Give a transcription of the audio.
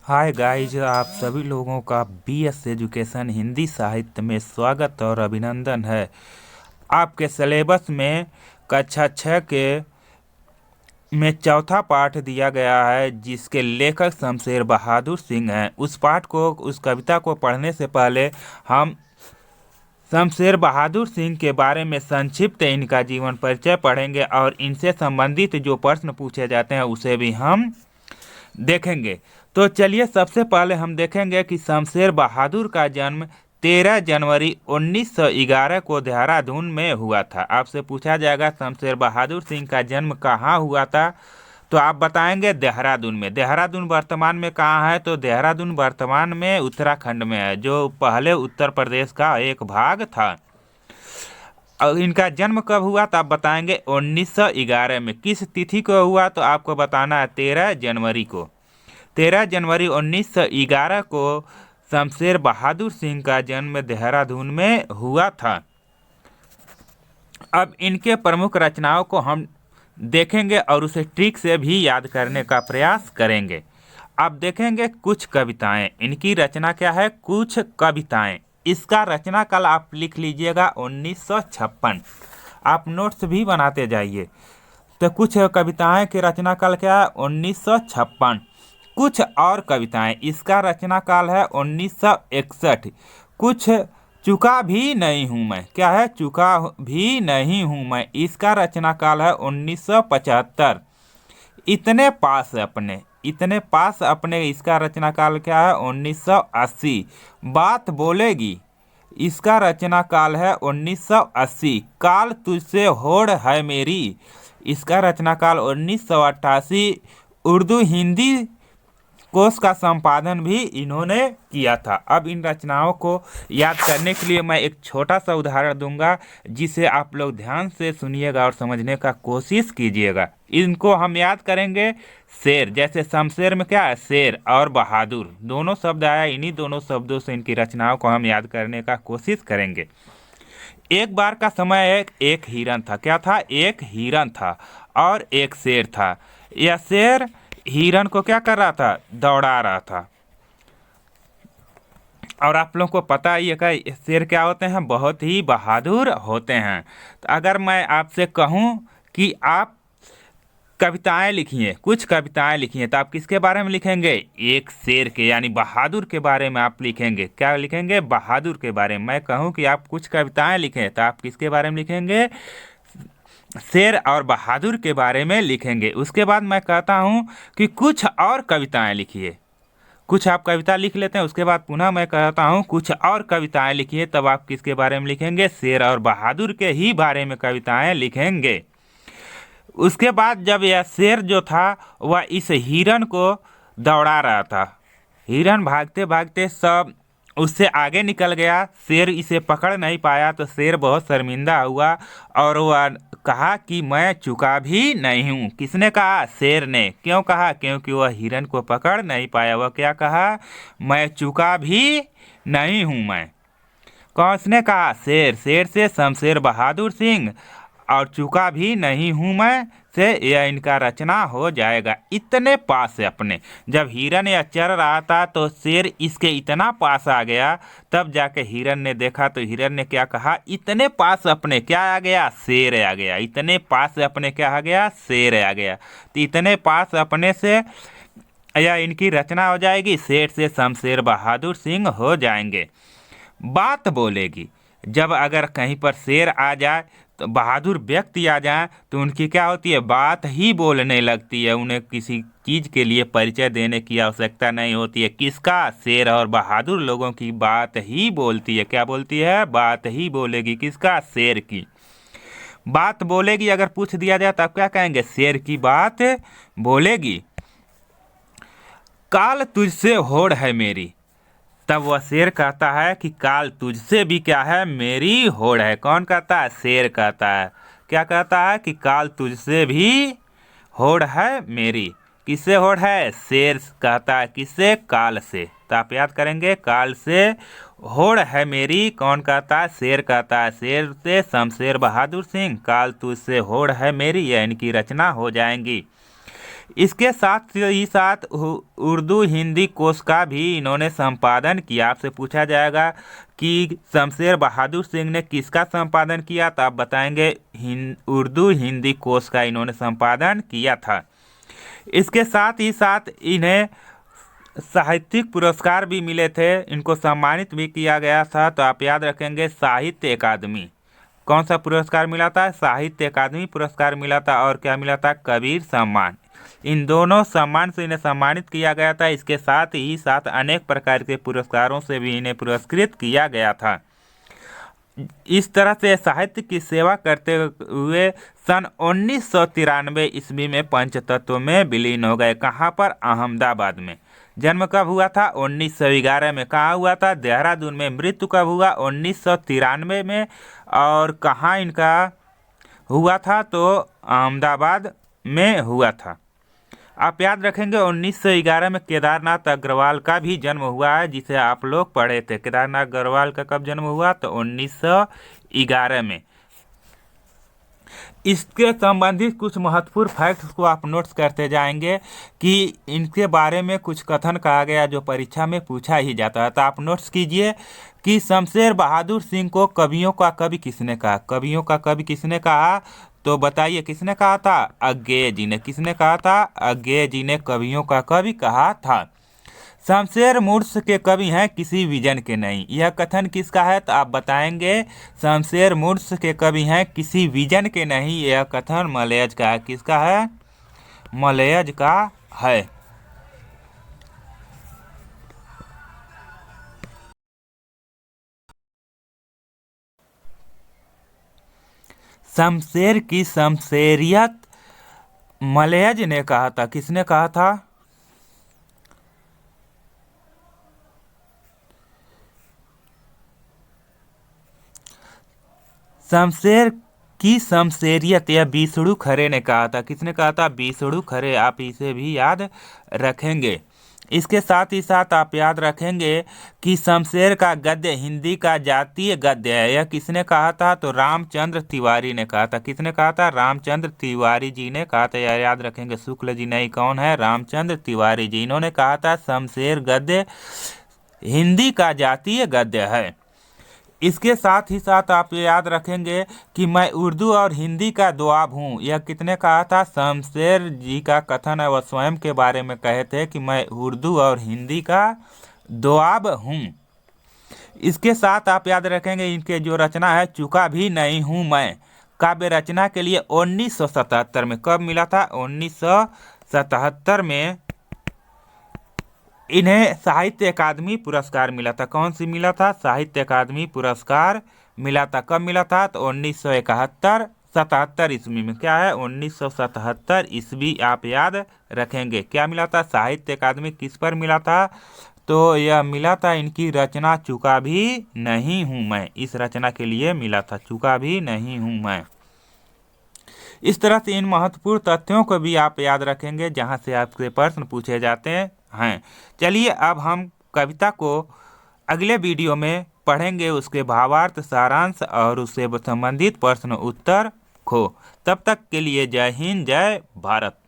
Hi guys, आप सभी लोगों का बीएस एजुकेशन हिंदी साहित्य में स्वागत और अभिनंदन है। आपके सिलेबस में कक्षा 6 के में चौथा पाठ दिया गया है, जिसके लेखक शमशेर बहादुर सिंह हैं। उस कविता को पढ़ने से पहले हम शमशेर बहादुर सिंह के बारे में संक्षिप्त इनका जीवन परिचय पढ़ेंगे और इनसे संबंधित जो प्रश्न पूछे जाते हैं उसे भी हम देखेंगे। तो चलिए, सबसे पहले हम देखेंगे कि शमशेर बहादुर का जन्म 13 जनवरी 1911 को देहरादून में हुआ था। आपसे पूछा जाएगा शमशेर बहादुर सिंह का जन्म कहाँ हुआ था, तो आप बताएंगे देहरादून में। देहरादून वर्तमान में कहाँ है, तो देहरादून वर्तमान में उत्तराखंड में है, जो पहले उत्तर प्रदेश का एक भाग था। और इनका जन्म कब हुआ तो आप बताएंगे 1911 में। किस तिथि को हुआ तो आपको बताना है 13 जनवरी को। 13 जनवरी 1911 को शमशेर बहादुर सिंह का जन्म देहरादून में हुआ था। अब इनके प्रमुख रचनाओं को हम देखेंगे और उसे ट्रिक से भी याद करने का प्रयास करेंगे। अब देखेंगे कुछ कविताएं। इनकी रचना क्या है, कुछ कविताएं। इसका रचना काल आप लिख लीजिएगा 1956। आप नोट्स भी बनाते जाइए। तो कुछ कविताएं की रचना काल क्या है, 1956। कुछ और कविताएं, इसका रचना काल है 1961। कुछ चुका भी नहीं हूँ मैं, क्या है, चुका भी नहीं हूँ मैं, इसका रचना काल है 1975। इतने पास अपने, इसका रचना काल क्या है, 1980। बात बोलेगी, इसका रचना काल है 1980। काल तुझसे होड़ है मेरी, इसका रचना काल 1988। उर्दू हिंदी कोश का संपादन भी इन्होंने किया था। अब इन रचनाओं को याद करने के लिए मैं एक छोटा सा उदाहरण दूंगा, जिसे आप लोग ध्यान से सुनिएगा और समझने का कोशिश कीजिएगा। इनको हम याद करेंगे शेर, जैसे शमशेर में क्या है, शेर, और बहादुर दोनों शब्द आया। इन्हीं दोनों शब्दों से इनकी रचनाओं को हम याद करने का कोशिश करेंगे। एक बार का समय एक हिरन था। क्या था, एक हिरन था और एक शेर था। यह शेर हिरन को क्या कर रहा था, दौड़ा रहा था। और आप लोगों को पता ही है कि शेर क्या होते हैं, बहुत ही बहादुर होते हैं। तो अगर मैं आपसे कहूं कि आप कविताएं लिखिए, कुछ कविताएं लिखिए, तो आप किसके बारे में लिखेंगे, एक शेर के, यानी बहादुर के बारे में आप लिखेंगे। क्या लिखेंगे, बहादुर के बारे में। मैं कहूं कि आप कुछ कविताएं लिखें, तो आप किसके बारे में लिखेंगे, शेर और बहादुर के बारे में लिखेंगे। उसके बाद मैं कहता हूं कि कुछ और कविताएं लिखिए। कुछ आप कविता लिख लेते हैं, उसके बाद पुनः मैं कहता हूं कुछ और कविताएं लिखिए, तब आप किसके बारे में लिखेंगे, शेर और बहादुर के ही बारे में कविताएं लिखेंगे। उसके बाद जब यह शेर जो था वह इस हिरन को दौड़ा रहा था, हिरन भागते भागते सब उससे आगे निकल गया। शेर इसे पकड़ नहीं पाया तो शेर बहुत शर्मिंदा हुआ और वह कहा कि मैं चुका भी नहीं हूँ। किसने कहा, शेर ने। क्यों कहा, क्योंकि वह हिरन को पकड़ नहीं पाया। वह क्या कहा, मैं चुका भी नहीं हूँ मैं। किसने कहा, शेर। शेर से शमशेर बहादुर सिंह, और चुका भी नहीं हूँ मैं से यह इनका रचना हो जाएगा। इतने पास से अपने, जब हिरन यह चर रहा था तो शेर इसके इतना पास आ गया, तब जाके हिरन ने देखा तो हिरन ने क्या कहा, इतने पास अपने क्या आ गया, शेर आ गया। इतने पास से अपने क्या आ गया, शेर आ गया। तो इतने पास अपने से यह इनकी रचना हो जाएगी। शेर से शमशेर बहादुर सिंह हो जाएंगे। बात बोलेगी, जब अगर कहीं पर शेर आ जाए तो बहादुर व्यक्ति आ जाए तो उनकी क्या होती है, बात ही बोलने लगती है। उन्हें किसी चीज़ के लिए परिचय देने की आवश्यकता नहीं होती है। किसका, शेर और बहादुर लोगों की बात ही बोलती है। क्या बोलती है, बात ही बोलेगी। किसका, शेर की बात बोलेगी। अगर पूछ दिया जाए तो आप क्या कहेंगे, शेर की बात बोलेगी। काल तुझसे होड़ है मेरी, तब वह शेर कहता है कि काल तुझसे भी क्या है, मेरी होड़ है। कौन कहता है, शेर कहता है। क्या कहता है कि काल तुझसे भी होड़ है मेरी। किससे होड़ है, शेर कहता है। किससे, काल से। तो आप याद करेंगे, काल से होड़ है मेरी। कौन कहता है, शेर कहता है। शेर से शमशेर बहादुर सिंह, काल तुझसे होड़ है मेरी, यह इनकी रचना हो जाएंगी। इसके साथ ही साथ उर्दू हिंदी कोश का भी इन्होंने संपादन किया। आपसे पूछा जाएगा कि शमशेर बहादुर सिंह ने किसका संपादन किया, तो आप बताएंगे उर्दू हिंदी कोश का इन्होंने संपादन किया था। इसके साथ ही साथ इन्हें साहित्यिक पुरस्कार भी मिले थे, इनको सम्मानित भी किया गया था। तो आप याद रखेंगे साहित्य अकादमी, कौन सा पुरस्कार मिला था, साहित्य अकादमी पुरस्कार मिला था। और क्या मिला था, कबीर सम्मान। इन दोनों सम्मान से इन्हें सम्मानित किया गया था। इसके साथ ही साथ अनेक प्रकार के पुरस्कारों से भी इन्हें पुरस्कृत किया गया था। इस तरह से साहित्य की सेवा करते हुए सन 1993 ईस्वी में पंचतत्व में विलीन हो गए। कहाँ पर, अहमदाबाद में। जन्म कब हुआ था, 1911 में। कहाँ हुआ था, देहरादून में। मृत्यु कब हुआ, 1993 में। और कहाँ इनका हुआ था, तो अहमदाबाद में हुआ था। आप याद रखेंगे 1911 में केदारनाथ अग्रवाल का भी जन्म हुआ है, जिसे आप लोग पढ़े थे। केदारनाथ अग्रवाल का कब जन्म हुआ, तो 1911 में। इसके संबंधित कुछ महत्वपूर्ण फैक्ट्स को आप नोट्स करते जाएंगे कि इनके बारे में कुछ कथन कहा गया जो परीक्षा में पूछा ही जाता है। तो आप नोट्स कीजिए कि शमशेर बहादुर सिंह को कवियों का कवि किसने कहा, कवियों का कवि किसने कहा, तो बताइए किसने कहा था, अज्ञेय जी ने। किसने कहा था, अज्ञेय जी ने कवियों का कवि कहा था। शमशेर मूर्छ के कवि हैं, किसी विजन के नहीं। यह कथन किसका है, तो आप बताएंगे शमशेर मूर्छ के कवि हैं, किसी विजन के नहीं। यह कथन मलयज का है। किसका है, मलयज का है। शमशेर की शमशेरियत मलयज ने कहा था। किसने कहा था, शमशेर की शमशेरियत यह बीसड़ू खरे ने कहा था। किसने कहा था, बीसड़ू खरे। आप इसे भी याद रखेंगे। इसके साथ ही साथ आप याद रखेंगे कि शमशेर का गद्य हिंदी का जातीय गद्य है। यह किसने कहा था, तो रामचंद्र तिवारी ने कहा था। किसने कहा था, रामचंद्र तिवारी जी ने कहा था। यह याद रखेंगे। शुक्ल जी नहीं, कौन है, रामचंद्र तिवारी जी। इन्होंने कहा था शमशेर गद्य हिंदी का जातीय गद्य है। इसके साथ ही साथ आप याद रखेंगे कि मैं उर्दू और हिंदी का दोआब हूँ। यह कितने कहा था, शमशेर जी का कथन है। वह स्वयं के बारे में कहे थे कि मैं उर्दू और हिंदी का दोआब हूँ। इसके साथ आप याद रखेंगे इनके जो रचना है, चुका भी नहीं हूँ मैं, काव्य रचना के लिए 1977 में। कब मिला था, 1977 में इन्हें साहित्य अकादमी पुरस्कार मिला था। कौन सी मिला था, साहित्य अकादमी पुरस्कार मिला था। कब मिला था, तो 1977 ईस्वी में। क्या है, 1977 ईस्वी। आप याद रखेंगे। क्या मिला था, साहित्य अकादमी किस पर मिला था, तो यह मिला था इनकी रचना चुका भी नहीं हूँ मैं। इस रचना के लिए मिला था, चुका भी नहीं हूँ मैं। इस तरह से इन महत्वपूर्ण तथ्यों को भी आप याद रखेंगे जहाँ से आपसे प्रश्न पूछे जाते हैं। चलिए अब हम कविता को अगले वीडियो में पढ़ेंगे, उसके भावार्थ, सारांश और उससे संबंधित प्रश्न उत्तर को। तब तक के लिए जय हिंद, जय भारत।